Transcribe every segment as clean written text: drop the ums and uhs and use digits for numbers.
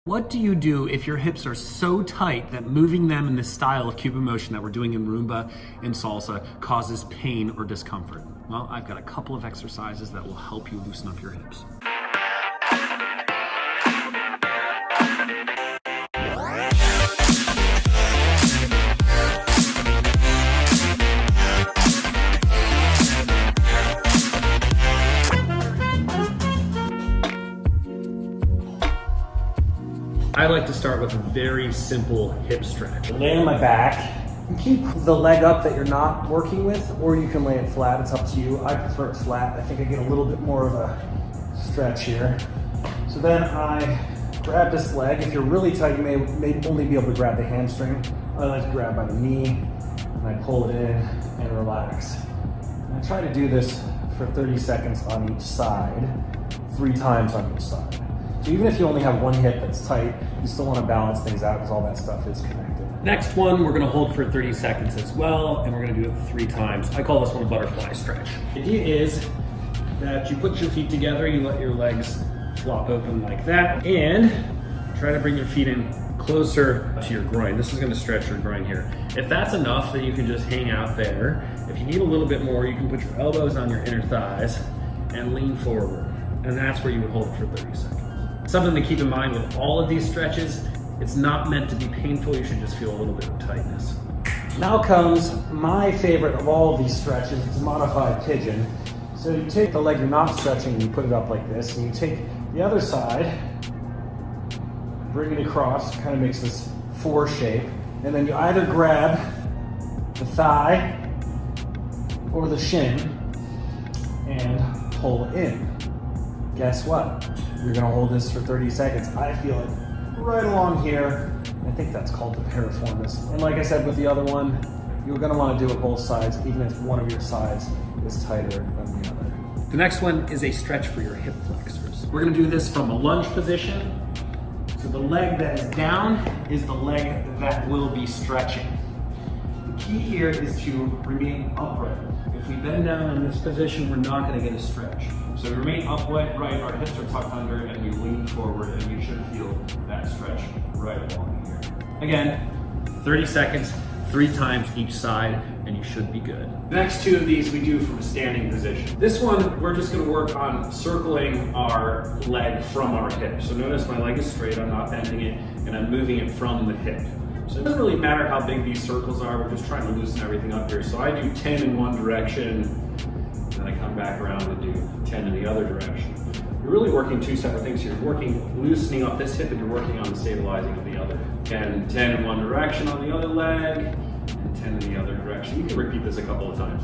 What do you do if your hips are so tight that moving them in this style of Cuban motion that we're doing in Rumba and salsa causes pain or discomfort? Well, I've got a couple of exercises that will help you loosen up your hips. I like to start with a very simple hip stretch. Lay on my back. You keep the leg up that you're not working with, or you can lay it flat. It's up to you. I prefer it flat. I think I get a little bit more of a stretch here. So then I grab this leg. If you're really tight, you may only be able to grab the hamstring. I like to grab by the knee, and I pull it in and relax. And I try to do this for 30 seconds on each side, 3 times on each side. So even if you only have one hip that's tight, you still want to balance things out because all that stuff is connected. Next one, we're gonna hold for 30 seconds as well, and we're gonna do it 3 times. I call this one a butterfly stretch. The idea is that you put your feet together, you let your legs flop open like that, and try to bring your feet in closer to your groin. This is gonna stretch your groin here. If that's enough, then you can just hang out there. If you need a little bit more, you can put your elbows on your inner thighs and lean forward. And that's where you would hold it for 30 seconds. Something to keep in mind with all of these stretches, it's not meant to be painful. You should just feel a little bit of tightness. Now comes my favorite of all of these stretches. It's a modified pigeon. So you take the leg you're not stretching and you put it up like this, and you take the other side, bring it across, kind of makes this 4 shape, and then you either grab the thigh or the shin and pull in. Guess what? You're gonna hold this for 30 seconds. I feel it right along here. I think that's called the piriformis. And like I said with the other one, you're gonna wanna do it both sides, even if one of your sides is tighter than the other. The next one is a stretch for your hip flexors. We're gonna do this from a lunge position. So the leg that is down is the leg that will be stretching. The key here is to remain upright. If we bend down in this position, we're not gonna get a stretch. So remain upright, right, our hips are tucked under, and we lean forward, and you should feel that stretch right along here. Again, 30 seconds, 3 times each side, and you should be good. The next 2 of these we do from a standing position. This one, we're just gonna work on circling our leg from our hip. So notice my leg is straight, I'm not bending it, and I'm moving it from the hip. So it doesn't really matter how big these circles are, we're just trying to loosen everything up here. So I do 10 in one direction, then I come back around and do 10 in the other direction. You're really working 2 separate things here. You're working, loosening up this hip, and you're working on the stabilizing of the other. Again, 10 in one direction on the other leg, and 10 in the other direction. You can repeat this a couple of times.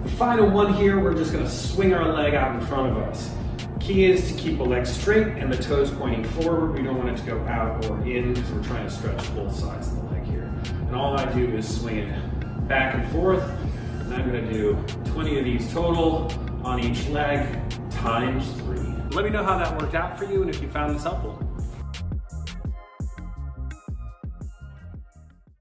The final one here, we're just gonna swing our leg out in front of us. Key is to keep the leg straight and the toes pointing forward. We don't want it to go out or in because we're trying to stretch both sides of the leg here. And all I do is swing it back and forth. And I'm gonna do 20 of these total on each leg times 3. Let me know how that worked out for you and if you found this helpful.